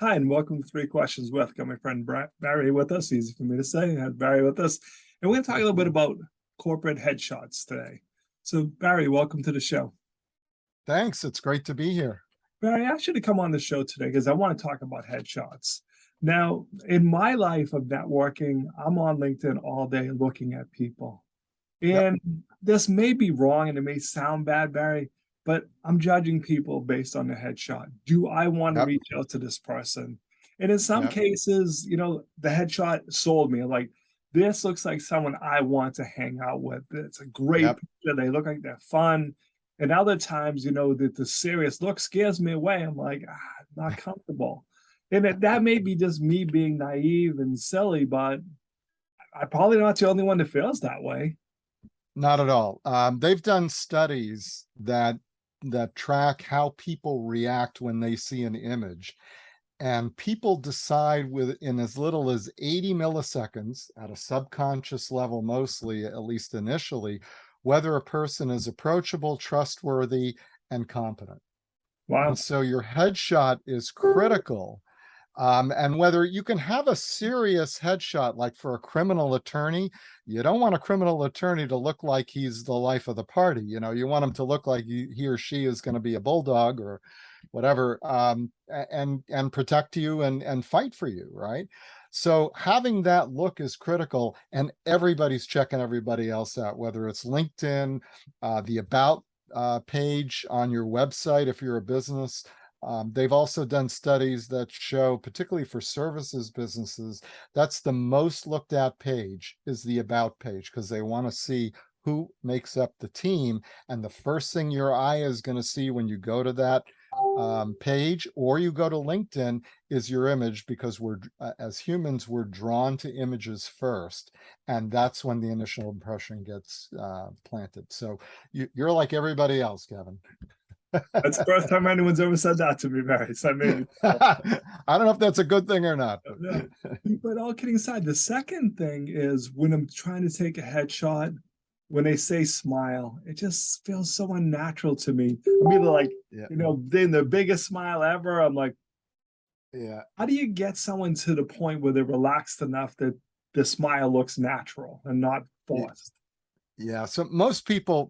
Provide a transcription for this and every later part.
Hi, and welcome to Three Questions With. Got my friend Barry with us. Easy for me to say. I have Barry with us. And we're going to talk a little bit about corporate headshots today. So, Barry, welcome to the show. Thanks. It's great to be here. Barry, I asked you to come on the show today because I want to talk about headshots. Now, in my life of networking, I'm on LinkedIn all day looking at people. Yep. And this may be wrong and it may sound bad, Barry, but I'm judging people based on the headshot. Do I want to Yep. reach out to this person? And in some Yep. cases, the headshot sold me. Like, this looks like someone I want to hang out with. It's a great Yep. picture. They look like they're fun. And other times, that the serious look scares me away. I'm like, not comfortable. And that may be just me being naive and silly, but I'm probably not the only one that feels that way. Not at all. They've done studies that track how people react when they see an image. And people decide within as little as 80 milliseconds at a subconscious level, mostly, at least initially, whether a person is approachable, trustworthy, and competent. Wow. And so your headshot is critical. And whether you can have a serious headshot, like for a criminal attorney, you don't want a criminal attorney to look like he's the life of the party. You want him to look like he or she is going to be a bulldog or whatever, and protect you and fight for you, right? So having that look is critical, and everybody's checking everybody else out, whether it's LinkedIn, the About page on your website if you're a business. They've also done studies that show, particularly for services businesses, that's the most looked at page is the About page, because they want to see who makes up the team. And the first thing your eye is going to see when you go to that page or you go to LinkedIn is your image, because we're as humans, we're drawn to images first. And that's when the initial impression gets planted. So you're like everybody else, Kevin. That's the first time anyone's ever said that to me, Barry. So I don't know if that's a good thing or not. But all kidding aside, the second thing is when I'm trying to take a headshot, when they say smile, it just feels so unnatural to me. I'm either like, then the biggest smile ever. I'm like, how do you get someone to the point where they're relaxed enough that the smile looks natural and not forced? Yeah, so most people,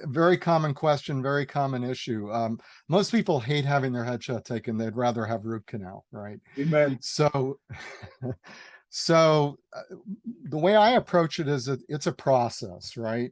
very common question, very common issue. Most people hate having their headshot taken. They'd rather have root canal, right? Amen. So, so the way I approach it is it's a process, right?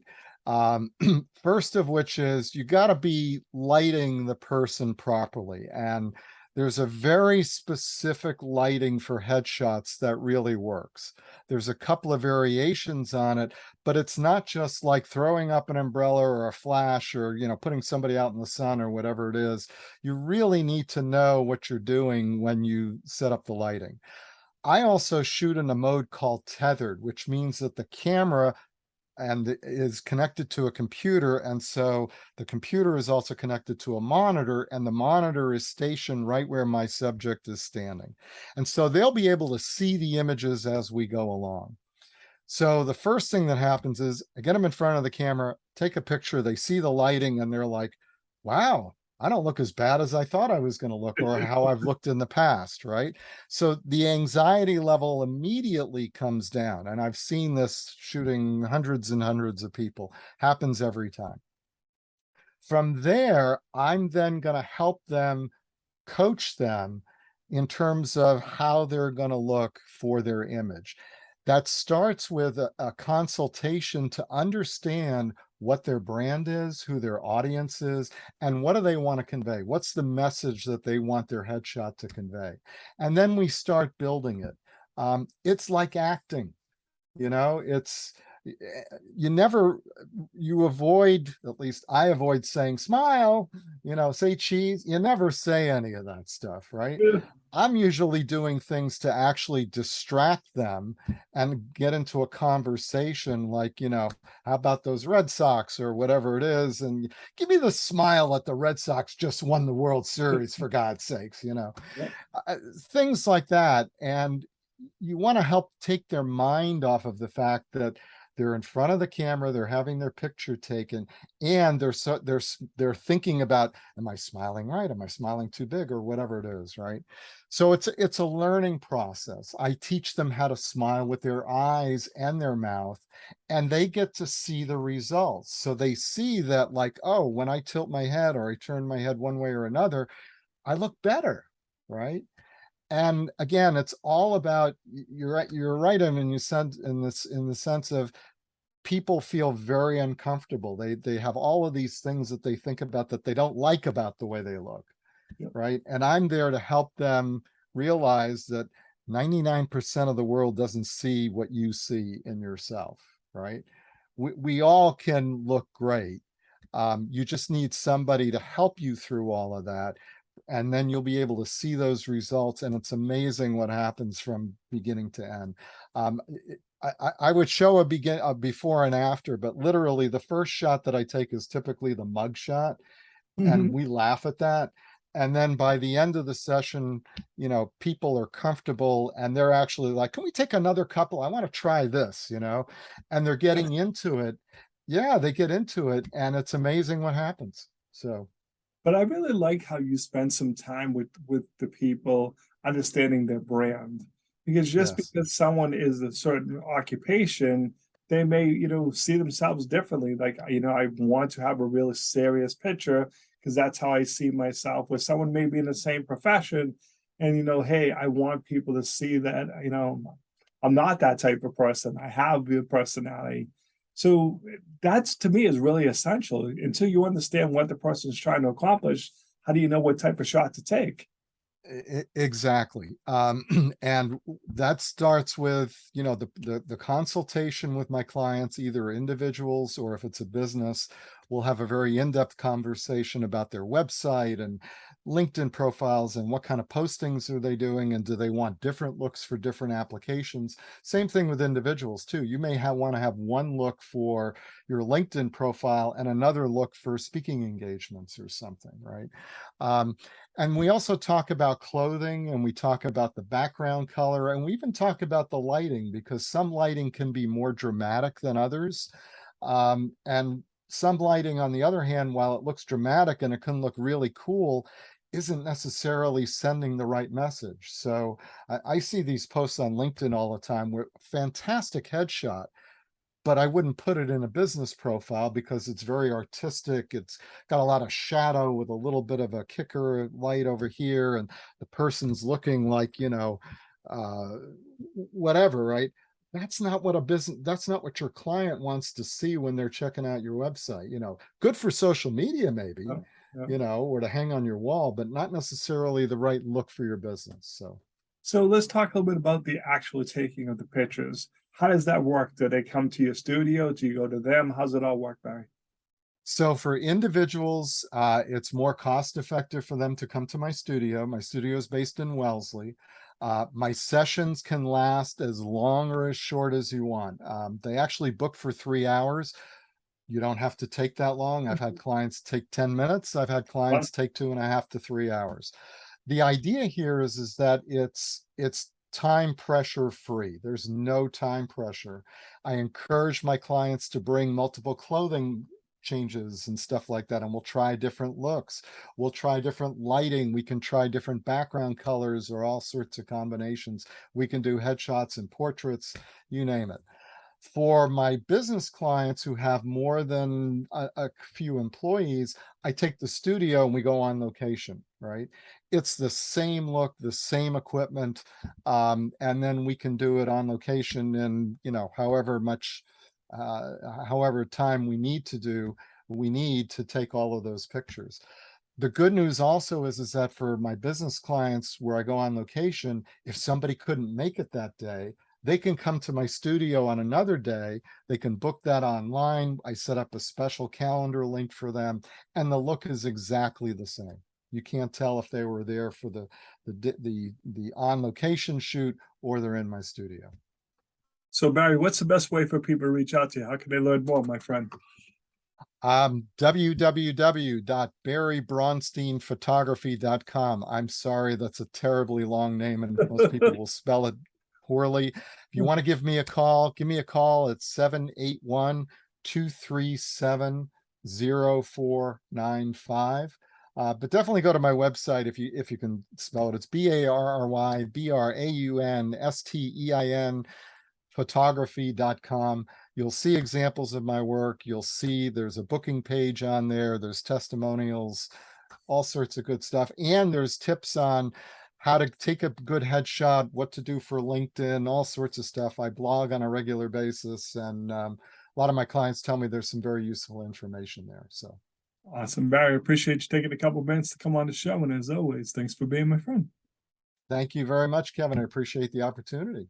First of which is you got to be lighting the person properly. And there's a very specific lighting for headshots that really works. There's a couple of variations on it, but it's not just like throwing up an umbrella or a flash or, putting somebody out in the sun or whatever it is. You really need to know what you're doing when you set up the lighting. I also shoot in a mode called tethered, which means that the camera is connected to a computer. And so the computer is also connected to a monitor, and the monitor is stationed right where my subject is standing. And so they'll be able to see the images as we go along. So the first thing that happens is I get them in front of the camera, take a picture, they see the lighting, and they're like, wow, I don't look as bad as I thought I was going to look, or how I've looked in the past, right? So the anxiety level immediately comes down. And I've seen this shooting hundreds and hundreds of people, happens every time. From there, I'm then going to help them, coach them in terms of how they're going to look for their image. That starts with a consultation to understand what their brand is, who their audience is, and what do they want to convey? What's the message that they want their headshot to convey? And then we start building it. It's like acting, it's, you avoid, at least I avoid saying smile, say cheese. You never say any of that stuff, right? I'm usually doing things to actually distract them and get into a conversation like, how about those Red Sox or whatever it is? And give me the smile that the Red Sox just won the World Series, for God's sakes, things like that. And you want to help take their mind off of the fact that they're in front of the camera, they're having their picture taken, and they're thinking about, am I smiling right? Am I smiling too big, or whatever it is, right? So it's a learning process. I teach them how to smile with their eyes and their mouth, and they get to see the results. So they see that, like, oh, when I tilt my head or I turn my head one way or another, I look better, right? And again, it's all about, you're right. I mean, you said in the sense of, people feel very uncomfortable. They have all of these things that they think about that they don't like about the way they look, Yep. right? And I'm there to help them realize that 99% of the world doesn't see what you see in yourself, right? We all can look great. You just need somebody to help you through all of that, and then you'll be able to see those results, and it's amazing what happens from beginning to end. I would show a before and after, but literally the first shot that I take is typically the mug shot, and we laugh at that. And then by the end of the session, people are comfortable, and they're actually like, can we take another couple? I want to try this, and they're getting into it. Yeah, they get into it, and it's amazing what happens. So. But I really like how you spend some time with the people, understanding their brand, because just Yes. because someone is a certain occupation, they may see themselves differently. Like, I want to have a really serious picture because that's how I see myself. With someone maybe in the same profession, and hey, I want people to see that I'm not that type of person. I have the personality. So that's, to me, is really essential. Until you understand what the person's trying to accomplish, how do you know what type of shot to take? Exactly. And that starts with, the consultation with my clients, either individuals or if it's a business. We'll have a very in-depth conversation about their website and LinkedIn profiles and what kind of postings are they doing, and do they want different looks for different applications. Same thing with individuals too. You may want to have one look for your LinkedIn profile and another look for speaking engagements or something, right? And we also talk about clothing, and we talk about the background color, and we even talk about the lighting, because some lighting can be more dramatic than others. And some lighting, on the other hand, while it looks dramatic and it can look really cool, isn't necessarily sending the right message. So I see these posts on LinkedIn all the time where fantastic headshot, but I wouldn't put it in a business profile because it's very artistic. It's got a lot of shadow with a little bit of a kicker light over here, and the person's looking like, uh, whatever, right? That's not what that's not what your client wants to see when they're checking out your website. Good for social media, maybe, Oh, yeah. or to hang on your wall, but not necessarily the right look for your business. So let's talk a little bit about the actual taking of the pictures. How does that work? Do they come to your studio? Do you go to them? How's it all work, Barry? So for individuals, it's more cost effective for them to come to my studio. My studio is based in Wellesley. My sessions can last as long or as short as you want. They actually book for 3 hours. You don't have to take that long. I've had clients take 10 minutes. I've had Fun. clients take 2.5 to 3 hours. The idea here is that it's time pressure free. There's no time pressure. I encourage my clients to bring multiple clothing changes and stuff like that, and we'll try different looks. We'll try different lighting. We can try different background colors or all sorts of combinations. We can do headshots and portraits, you name it. For my business clients who have more than a few employees, I take the studio and we go on location, right? It's the same look, the same equipment, and then we can do it on location in, however time we need to take all of those pictures. The good news also is that for my business clients where I go on location, if somebody couldn't make it that day, they can come to my studio on another day. They can book that online. I set up a special calendar link for them, and the look is exactly the same. You can't tell if they were there for the on location shoot or they're in my studio. So Barry, what's the best way for people to reach out to you? How can they learn more, my friend? www.barrybraunsteinphotography.com. I'm sorry, that's a terribly long name, and most people will spell it poorly. If you want to give me a call, give me a call at 781-237-0495. But definitely go to my website if you can spell it. It's BARRYBRAUNSTEIN photography.com. You'll see examples of my work. You'll see there's a booking page on there. There's testimonials, all sorts of good stuff. And there's tips on how to take a good headshot, what to do for LinkedIn, all sorts of stuff. I blog on a regular basis, and a lot of my clients tell me there's some very useful information there. So awesome, Barry. Appreciate you taking a couple minutes to come on the show. And as always, thanks for being my friend. thank you very much, Kevin. I appreciate the opportunity.